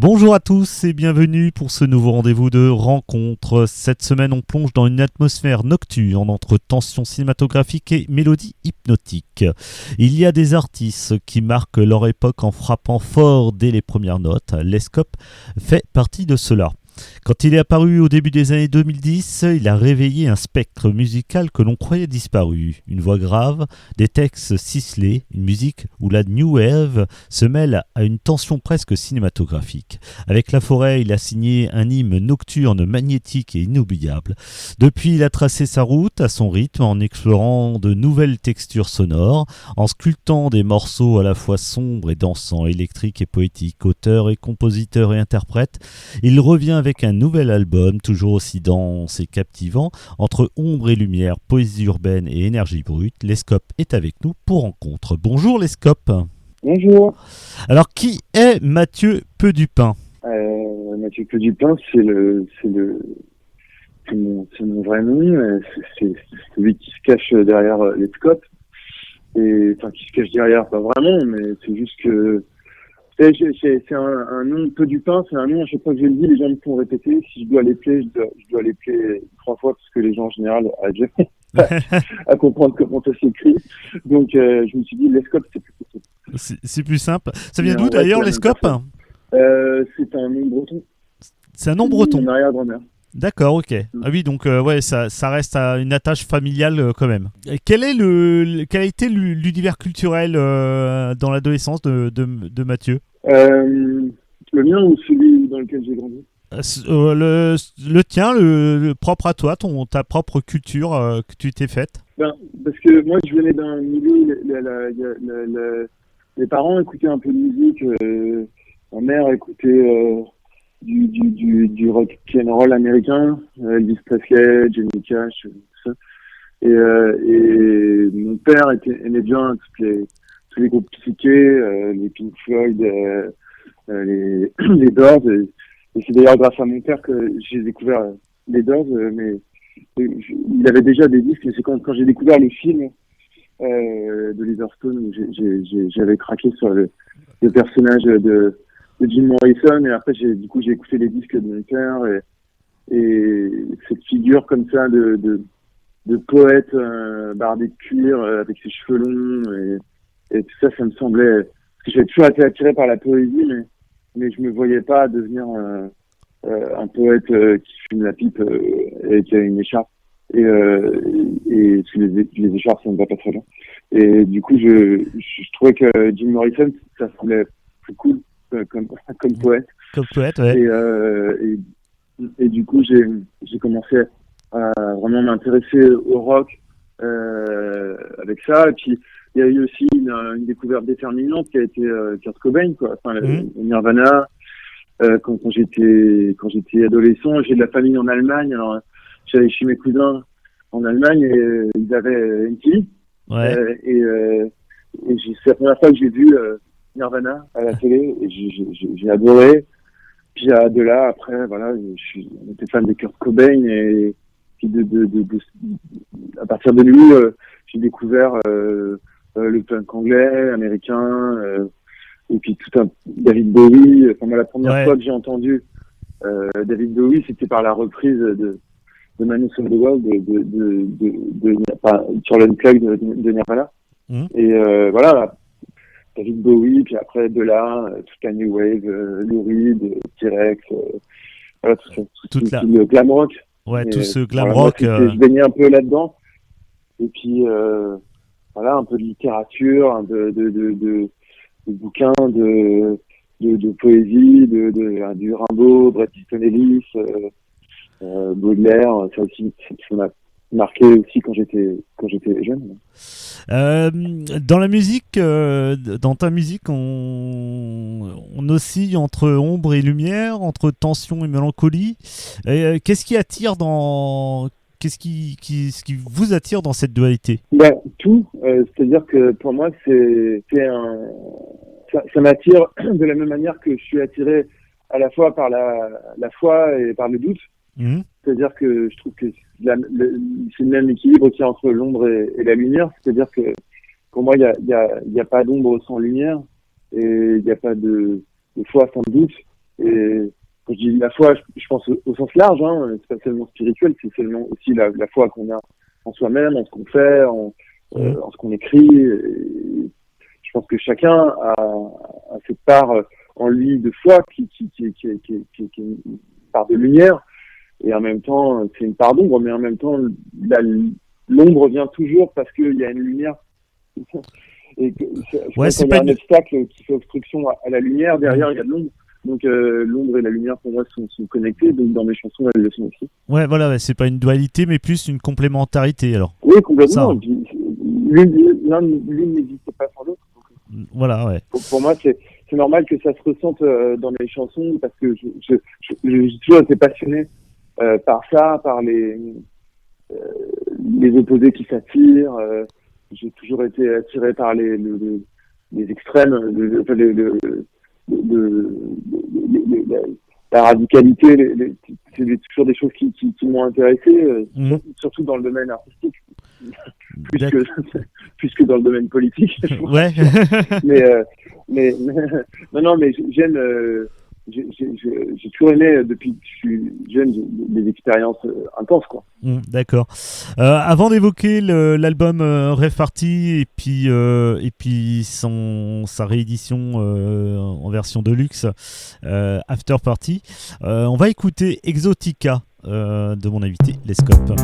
Bonjour à tous et bienvenue pour ce nouveau rendez-vous de rencontre. Cette semaine, on plonge dans une atmosphère nocturne entre tension cinématographique et mélodie hypnotique. Il y a des artistes qui marquent leur époque en frappant fort dès les premières notes. Lescope fait partie de cela. Quand il est apparu au début des années 2010, il a réveillé un spectre musical que l'on croyait disparu. Une voix grave, des textes ciselés, une musique où la new wave se mêle à une tension presque cinématographique. Avec La Forêt, il a signé un hymne nocturne magnétique et inoubliable. Depuis, il a tracé sa route à son rythme en explorant de nouvelles textures sonores, en sculptant des morceaux à la fois sombres et dansants, électriques et poétiques. Auteur et compositeur et interprète, il revient avec un nouvel album, toujours aussi dense et captivant, entre ombre et lumière, poésie urbaine et énergie brute. Lescope est avec nous pour rencontre. Bonjour Lescope. Bonjour. Alors, qui est Mathieu Pedupin ? Mathieu Pedupin, c'est mon vrai nom. C'est celui qui se cache derrière Lescope. Et enfin, qui se cache derrière, pas vraiment, mais c'est juste que c'est un nom Pedupin, c'est un nom, à chaque fois que je le dis, les gens me font répéter. Si je dois l'épeler, je dois l'épeler 3 fois parce que les gens en général arrivent à comprendre comment ça s'écrit. Donc je me suis dit Lescope, c'est plus possible. C'est plus simple. Ça vient d'où d'ailleurs, Lescope ? C'est un nom breton. C'est un nom breton. Mon arrière-grand-mère. D'accord, ok. Ah oui, donc ouais, ça reste à une attache familiale quand même. Et quel a été l'univers culturel dans l'adolescence de Mathieu ? Le mien ou celui dans lequel j'ai grandi ? Le tien, le propre à toi, ta propre culture que tu t'es faite. Parce que moi, je venais d'un milieu, les parents écoutaient un peu de musique, ma mère écoutait du rock and roll américain, Elvis Presley, Johnny Cash, tout ça. Et mon père aimait bien tous les groupes psychés, les Pink Floyd, les Doors. Et c'est d'ailleurs grâce à mon père que j'ai découvert les Doors, mais il avait déjà des disques, mais c'est quand j'ai découvert le film de Leatherstone où j'avais craqué sur le personnage de Jim Morrison, et après j'ai écouté les disques de mon père, et cette figure comme ça de poète bardé de cuir avec ses cheveux longs, et tout ça, ça me semblait, parce que j'avais toujours été attiré par la poésie, mais je me voyais pas devenir un poète qui fume la pipe et qui a une écharpe, et les écharpes ça me va pas très bien, et du coup je trouvais que Jim Morrison ça semblait plus cool comme poète. Comme poète, ouais. Et du coup j'ai commencé à vraiment m'intéresser au rock avec ça, et puis il y a eu aussi une découverte déterminante qui a été Kurt Cobain, quoi. Enfin, Nirvana. Quand j'étais adolescent, j'ai de la famille en Allemagne, alors j'allais chez mes cousins en Allemagne et ils avaient MTV. Ouais. C'est la première fois que j'ai vu Nirvana à la télé, et j'ai adoré. Puis de là, après, voilà, j'étais fan de Kurt Cobain, et puis à partir de lui, j'ai découvert le punk anglais, américain, et puis David Bowie. Enfin, moi, la première fois que j'ai entendu David Bowie, c'était par la reprise de Man of the World sur l'Unplugged de Nirvana. Et voilà, David Bowie, puis après de là, toute la New Wave, Lou Reed, T-Rex, voilà, tout le glam rock. Ouais, tout ce glam voilà, rock. Je baignais un peu là-dedans. Et puis voilà, un peu de littérature, de bouquins, de poésie, du Rimbaud, Bret Easton Ellis, Baudelaire. Ça m'a marqué aussi quand j'étais jeune. Dans ta musique, on oscille entre ombre et lumière, entre tension et mélancolie. Qu'est-ce qui attire qu'est-ce qui vous attire dans cette dualité ? Tout. C'est-à-dire que pour moi, ça m'attire de la même manière que je suis attiré à la fois par la foi et par le doute. C'est-à-dire que je trouve que c'est le même équilibre qu'il y a entre l'ombre et la lumière. C'est-à-dire que pour moi, il y a pas d'ombre sans lumière, et il n'y a pas de foi sans doute. Et quand je dis la foi, je pense au sens large, hein, c'est pas seulement spirituel, c'est seulement aussi la foi qu'on a en soi-même, en ce qu'on fait, en ce qu'on écrit. Et je pense que chacun a cette part en lui de foi qui est une part de lumière, et en même temps c'est une part d'ombre, mais en même temps l'ombre vient toujours parce qu'il y a une lumière. Et c'est il y a un obstacle qui fait obstruction à la lumière, derrière il y a de l'ombre. Donc l'ombre et la lumière pour moi sont connectés, donc dans mes chansons elles le sont aussi. Ouais, voilà, c'est pas une dualité mais plus une complémentarité alors. Oui, complètement. L'une n'existe pas sans l'autre. Voilà, ouais. Pour moi c'est normal que ça se ressente dans mes chansons, parce que j'ai toujours été passionné par ça, par les opposés qui s'attirent. J'ai toujours été attiré par les extrêmes, la radicalité. C'est toujours des choses qui m'ont intéressé, surtout dans le domaine artistique, plus que dans le domaine politique. Ouais. mais non, mais j'aime. J'ai toujours aimé, depuis que je suis jeune, des expériences intenses, quoi. D'accord. Avant d'évoquer l'album Rêve Party et puis sa réédition en version deluxe, After Party, on va écouter Exotica de mon invité Lescope.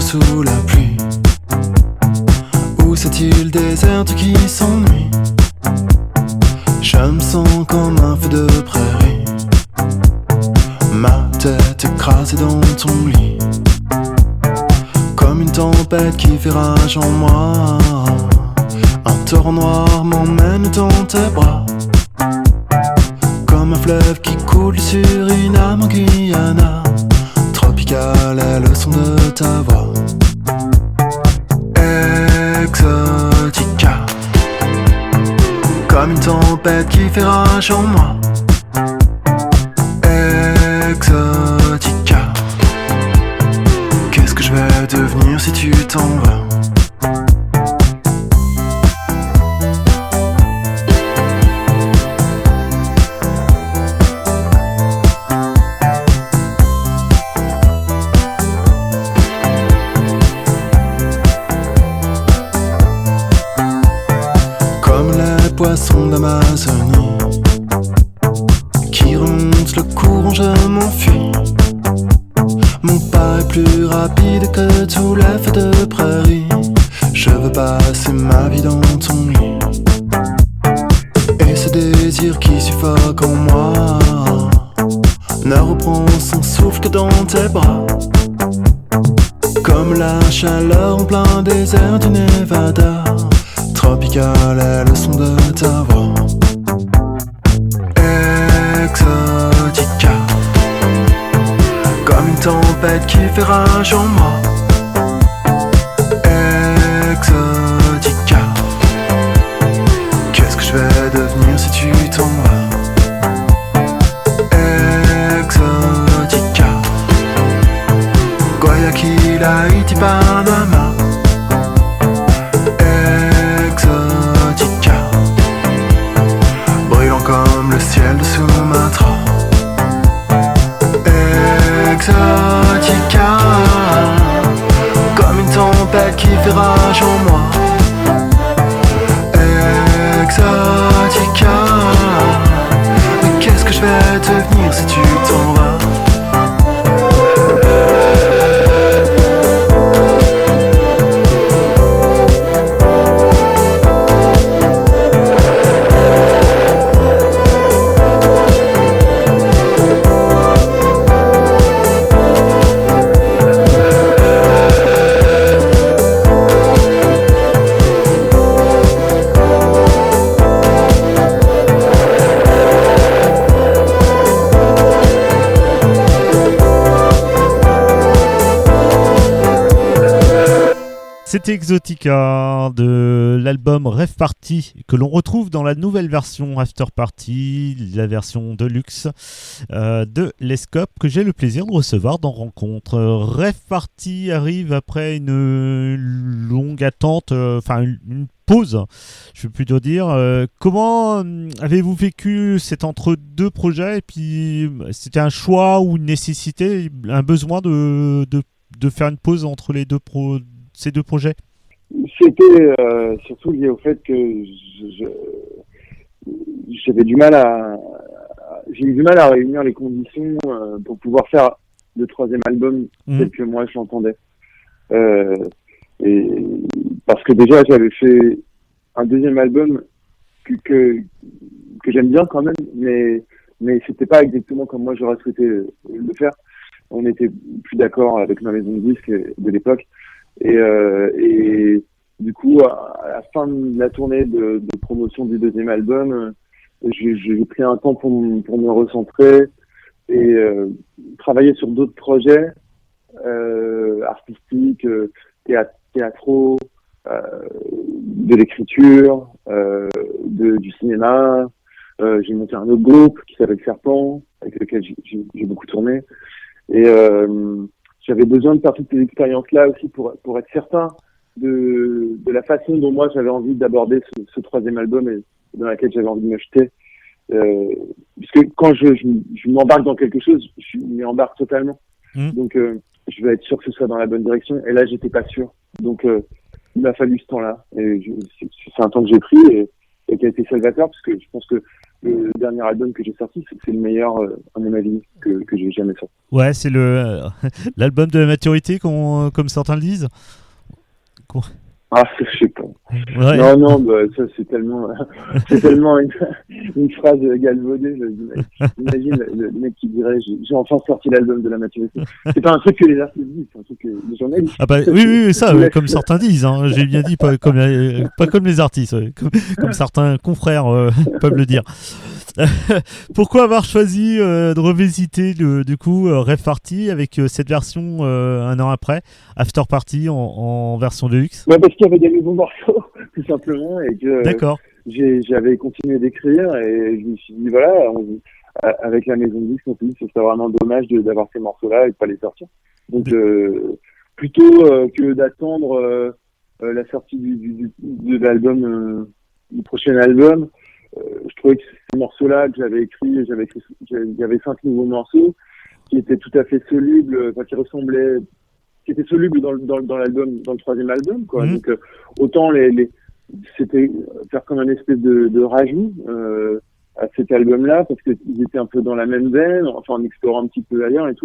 Sous la pluie, où cette île déserte qui s'ennuie, je me sens comme un feu de prairie, ma tête écrasée dans ton lit, comme une tempête qui fait rage en moi, un torrent noir m'emmène dans tes bras, comme un fleuve qui coule sur Suriname en Guyana. Tropical est le son de ta voix. Exotica, comme une tempête qui fait rage en moi. Exotica, qu'est-ce que je vais devenir si tu t'en vas? Poisson d'Amazonie qui remonte le courant, je m'enfuis. Mon pas est plus rapide que tous les feux de prairie. Je veux passer ma vie dans ton lit. Et ce désir qui suffoque en moi ne reprend son souffle que dans tes bras. Comme la chaleur en plein désert du Nevada. Tropical est le son de ta voix. Exotica, comme une tempête qui fait rage en moi. Exotica, qu'est-ce que je vais devenir si tu t'en vas? Exotica, Guayaquil, Haïti, Panama. Comme le ciel de Sumatra. Exotica, comme une tempête qui fait rage en moi. Exotica, mais qu'est-ce que je vais devenir si tu t'en vas? C'était Exotica de l'album Rêve Party que l'on retrouve dans la nouvelle version After Party, la version Deluxe de Lescope que j'ai le plaisir de recevoir dans Rencontre. Rêve Party arrive après une longue attente, une pause, je peux plutôt dire. Comment avez-vous vécu cet entre-deux projets et puis c'était un choix ou une nécessité, un besoin de faire une pause entre ces deux projets? C'était surtout lié au fait que j'avais du mal j'ai eu du mal à réunir les conditions pour pouvoir faire le troisième album tel que moi je l'entendais. Et parce que déjà j'avais fait un deuxième album que j'aime bien quand même, mais c'était pas exactement comme moi j'aurais souhaité le faire. On n'était plus d'accord avec ma maison de disques de l'époque. Et du coup, à la fin de la tournée de promotion du deuxième album, j'ai pris un temps pour me recentrer et travailler sur d'autres projets artistiques, théâtraux, de l'écriture, du cinéma. J'ai monté un autre groupe qui s'appelle Serpent, avec lequel j'ai beaucoup tourné. Et j'avais besoin de faire toutes ces expériences-là aussi pour être certain de la façon dont moi j'avais envie d'aborder ce troisième album et dans laquelle j'avais envie de me jeter. Puisque quand je m'embarque dans quelque chose, je m'y embarque totalement. Donc je vais être sûr que ce soit dans la bonne direction. Et là, j'étais pas sûr. Donc il m'a fallu ce temps-là. Et c'est un temps que j'ai pris et qui a été salvateur, parce que je pense que le dernier album que j'ai sorti, c'est le meilleur, à mon avis, que j'ai jamais sorti. Ouais, c'est l'album de la maturité, comme certains le disent. Ah, je sais pas. Ouais. Non, bah, ça c'est tellement une phrase galvaudée. J'imagine le mec qui dirait j'ai enfin sorti l'album de la maturité. C'est pas un truc que les artistes disent, c'est un truc que les journalistes. Ah bah oui, ça, comme certains disent. Hein, j'ai bien dit, pas comme les artistes, comme certains confrères peuvent le dire. Pourquoi avoir choisi de revisiter du coup Rêve Party avec cette version un an après, After Party en version Deluxe? Ouais, parce qu'il y avait des nouveaux morceaux, tout simplement, et que D'accord. J'avais continué d'écrire et je me suis dit voilà, avec la maison de disques, on s'est dit que c'était vraiment dommage d'avoir ces morceaux-là et de pas les sortir. Donc plutôt que d'attendre la sortie de l'album, du prochain album. Je trouvais que ces morceaux-là que j'avais écrits, il y avait 5 nouveaux morceaux qui étaient tout à fait solubles, qui étaient solubles dans l'album, dans le troisième album, quoi. Donc autant c'était faire comme un espèce de rajout à cet album-là, parce qu'ils étaient un peu dans la même veine, enfin en explorant un petit peu ailleurs et tout.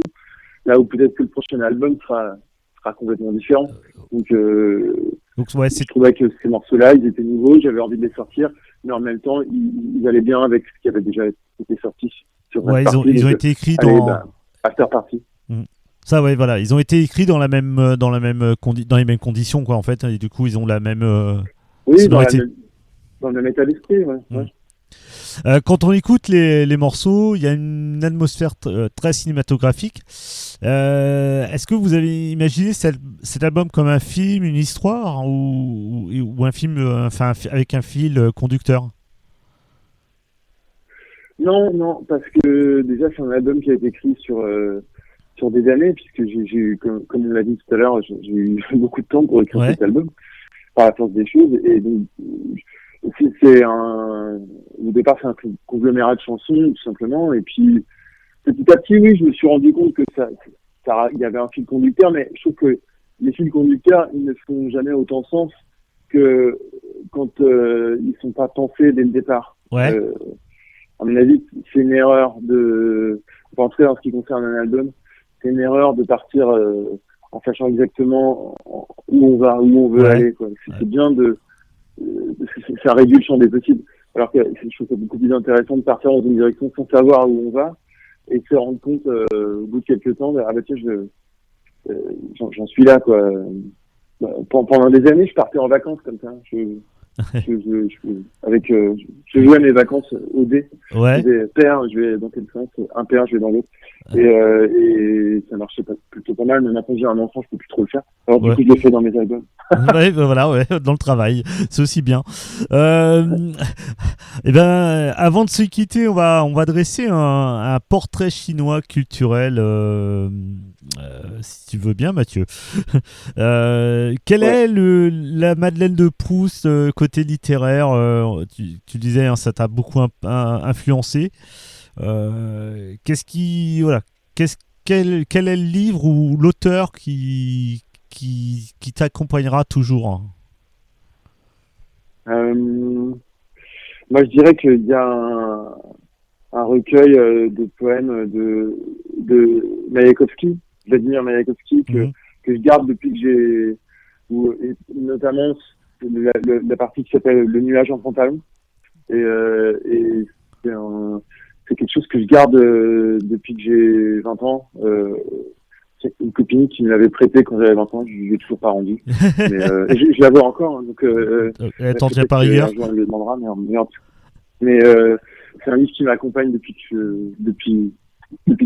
Là où peut-être que le prochain album sera complètement différent. Donc ouais, je trouvais que ces morceaux-là, ils étaient nouveaux, j'avais envie de les sortir, mais en même temps, ils allaient bien avec ce qui avait déjà été sorti sur ouais, ils ont été écrits After Party. Ça, ouais, voilà, ils ont été écrits dans les mêmes conditions, quoi, en fait, et du coup, ils ont la même sonorité. Dans le même état d'esprit, ouais. Quand on écoute les morceaux, il y a une atmosphère très cinématographique. Est-ce que vous avez imaginé cet album comme un film, une histoire, ou un film, avec un fil conducteur? Non, parce que déjà c'est un album qui a été écrit sur des années, puisque j'ai eu, comme on l'a dit tout à l'heure, j'ai eu beaucoup de temps pour écrire cet album, par la force des choses, et donc au départ c'est un conglomérat de chansons tout simplement, et puis petit à petit oui, je me suis rendu compte que il y avait un fil conducteur, mais je trouve que les fils conducteurs ils ne font jamais autant sens que quand ils sont pas pensés dès le départ. À mon avis c'est une erreur en tout cas en ce qui concerne un album, c'est une erreur de partir en sachant exactement où on va, où on veut aller, quoi. C'est bien ça réduit le champ des possibles. Alors que je trouve ça beaucoup plus intéressant de partir dans une direction sans savoir où on va et de se rendre compte au bout de quelques temps, ah bah tiens, j'en suis là, quoi. Pendant des années, je partais en vacances comme ça. Je jouais à mes vacances au dé. Ouais. Je disais, père, je vais dans quel sens, impair, je vais dans l'autre. Et ça marchait plutôt pas mal, mais maintenant que j'ai un enfant, je peux plus trop le faire. Alors du Ouais. coup, je le fais dans mes albums. Ouais, ben voilà, ouais, dans le travail, c'est aussi bien. Et ben, avant de se quitter, on va dresser un portrait chinois culturel, si tu veux bien, Mathieu. Quelle Ouais. est la Madeleine de Proust côté littéraire? Tu disais, hein, ça t'a beaucoup influencé. Voilà, quel est le livre ou l'auteur qui t'accompagnera toujours, hein? Moi, je dirais qu'il y a un recueil de poèmes de Mayakovsky, Vladimir Mayakovsky, Mhm. que je garde depuis que et notamment la partie qui s'appelle Le nuage en pantalon. Et c'est quelque chose que je garde depuis que j'ai 20 ans. C'est une copine qui me l'avait prêté quand j'avais 20 ans, je lui ai toujours pas rendu. Mais et je la vois encore, hein, donc T'en tiens peut-être par rigueur? qu'un jour elle me le demandera, mais c'est un livre qui m'accompagne depuis que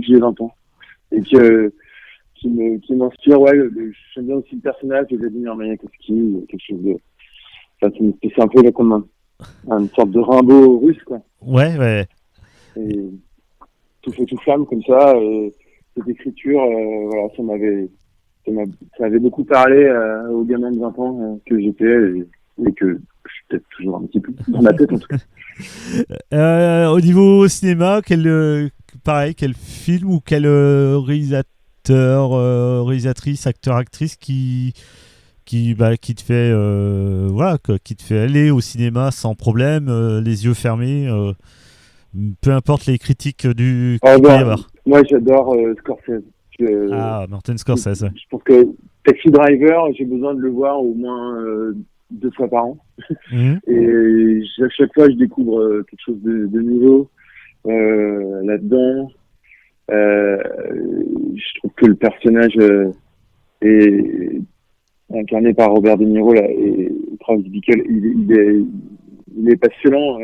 j'ai 20 ans et qui m'inspire. Ouais, j'aime bien aussi le personnage de Vladimir Mayakovsky, quelque chose de, enfin, c'est un peu là comme une sorte de Rimbaud russe, quoi. Ouais, ouais. Et tout feu tout flamme comme ça. Cette écriture, voilà, ça m'avait beaucoup parlé aux gamins de 20 ans que j'étais et que je suis peut-être toujours un petit peu dans ma tête en tout cas. Au niveau cinéma, pareil, quel film ou quel réalisateur, réalisatrice, acteur, actrice qui te fait, voilà, qui te fait aller au cinéma sans problème, les yeux fermés, peu importe les critiques qu'il peut y avoir. Moi, j'adore Scorsese. Ah, Martin Scorsese. Je pense que Taxi Driver, j'ai besoin de le voir au moins 2 fois par an. Mhm. Et à chaque fois, je découvre quelque chose de nouveau là-dedans. Je trouve que le personnage est incarné par Robert De Niro là, et Travis Bickle, il est passionnant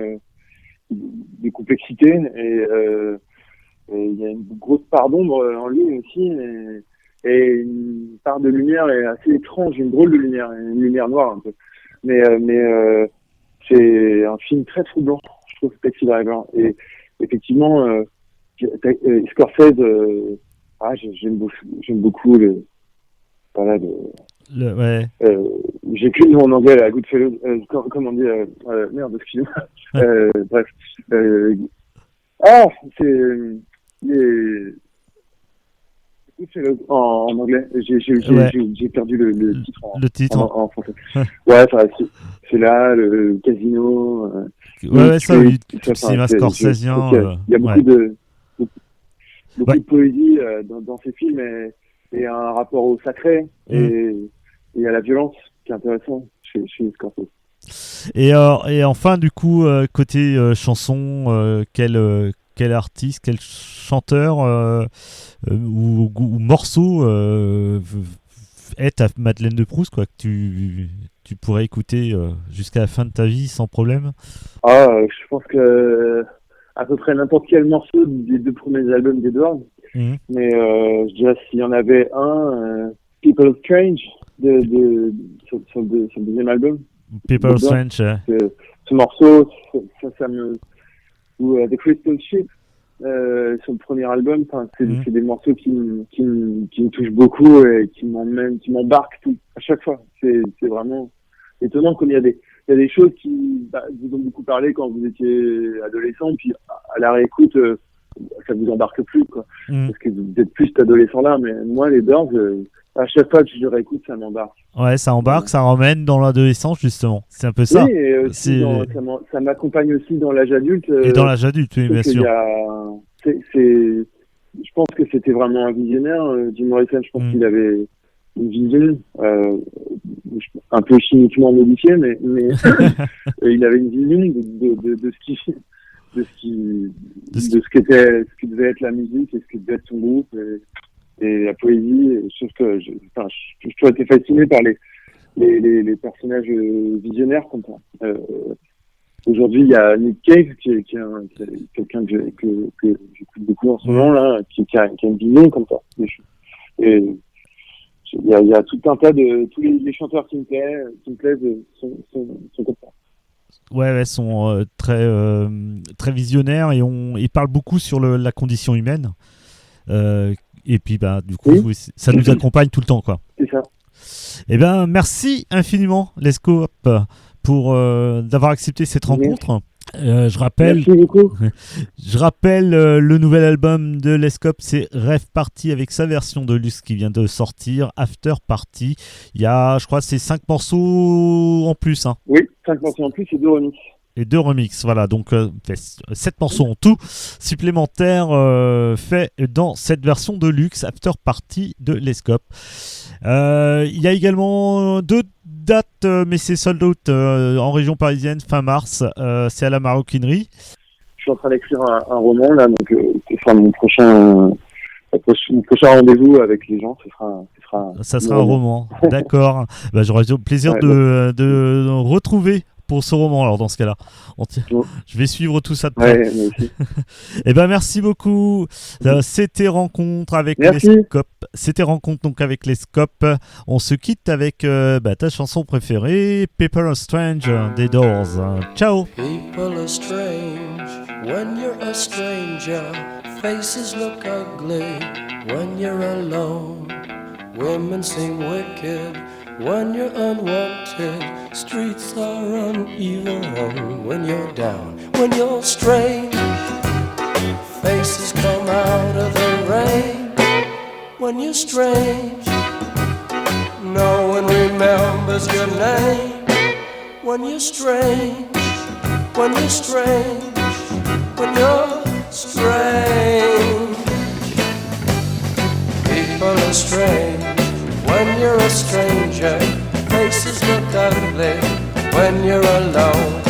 de complexité et il y a une grosse part d'ombre en lui aussi et une part de lumière est assez étrange, une drôle de lumière, une lumière noire un peu. Mais c'est un film très troublant, je trouve, Taxi Driver. Et effectivement, Scorsese, j'aime beaucoup voilà, Ouais. j'ai plus le nom en anglais, la Goodfellow, comment on dit, merde, excusez-moi. Bref. C'est les Goodfellow en anglais. Ouais. J'ai perdu le titre Le titre. en français. Ouais, c'est là, le casino. Ouais, ça, oui, tout le Enfin, cinéma scorsésien. il y a beaucoup Ouais. beaucoup Ouais. de poésie dans ces films et un rapport au sacré Mm. et à la violence qui est intéressant chez Scorsese. Et enfin, du coup, côté chanson, quel artiste, quel chanteur ou morceau est ta Madeleine de Proust, quoi, que tu pourrais écouter jusqu'à la fin de ta vie sans problème? Je pense que à peu près n'importe quel morceau des 2 premiers albums d'Edward. Mhm. Mais je dirais s'il y en avait People Strange sur le 2e album. People Strange. Ce morceau, ou The Crystal Ship sur le premier album, Mhm. c'est des morceaux qui me touchent beaucoup et qui m'embarquent à chaque fois. C'est vraiment étonnant comme il y a des choses qui vous ont beaucoup parlé quand vous étiez adolescent, puis à la réécoute, ça vous embarque plus, quoi. Mhm. Parce que vous êtes plus cet adolescent-là, mais moi, les Doors, à chaque fois que je le réécoute, ça m'embarque. Ouais, ça embarque, ça ramène dans l'adolescence, justement. C'est un peu ça. Oui, et aussi ça m'accompagne aussi dans l'âge adulte. Et dans l'âge adulte, oui, bien sûr. Je pense que c'était vraiment un visionnaire. Jim Morrison, je pense qu'il avait une vision, un peu chimiquement modifiée, mais il avait une vision de ce que devait être la musique et ce que devait être son groupe et la poésie. Je trouve que j'ai toujours été fasciné par les personnages visionnaires comme ça. Aujourd'hui, il y a Nick Cave qui est quelqu'un que j'écoute beaucoup en ce moment là, qui a une vision comme ça. Et il y a tout un tas de tous les chanteurs qui me plaisent sont comme ça. Ouais, sont très visionnaires et ils parlent beaucoup sur la condition humaine. Et puis, du coup, ça nous accompagne tout le temps, quoi. C'est ça. Eh ben, merci infiniment, Lescope, pour d'avoir accepté cette rencontre. Je rappelle le nouvel album de Lescope, c'est Rêve Party avec sa version de luxe qui vient de sortir, After Party. Il y a, je crois, c'est 5 morceaux en plus. Hein. Oui, 5 morceaux en plus et 2 remixes. Et 2 remixes, voilà, donc 7 morceaux en tout supplémentaires faits dans cette version de luxe After Party de Lescope. Il y a également 2 dates, mais c'est sold out en région parisienne fin mars. C'est à la Maroquinerie. Je suis en train d'écrire un roman là, donc ce sera mon prochain rendez-vous avec les gens. Ça sera un roman, d'accord. J'aurai le plaisir de retrouver pour ce roman, alors dans ce cas-là. Je vais suivre tout ça de près. Ouais, moi aussi. Eh ben, merci beaucoup. C'était Rencontre avec Lescope. C'était Rencontre donc avec Lescope. On se quitte avec ta chanson préférée, People Are Strange des Doors. Ciao. People are strange when you're a stranger. Faces look ugly when you're alone. Women seem wicked when you're unwanted. Streets are uneven when you're down. When you're strange, faces come out of the rain. When you're strange, no one remembers your name. When you're strange, when you're strange, when you're strange. People are strange when you're a stranger. Faces look ugly when you're alone.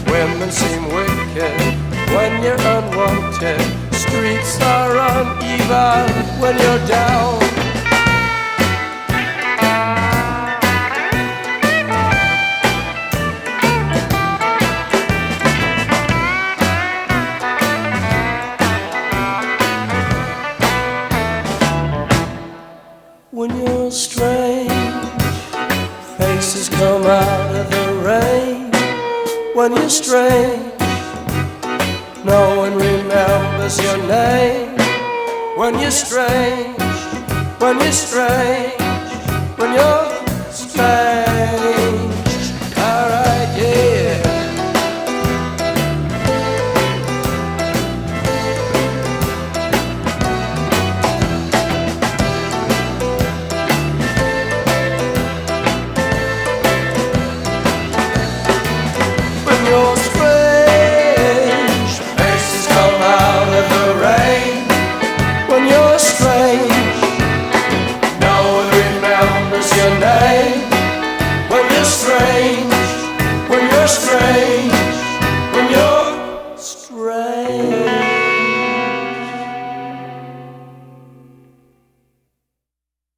Women seem wicked when you're unwanted. Streets are uneven when you're down. When you're strange, faces come out of the rain. When you're strange, no one remembers your name. When you're strange, when you're strange, when you're strange.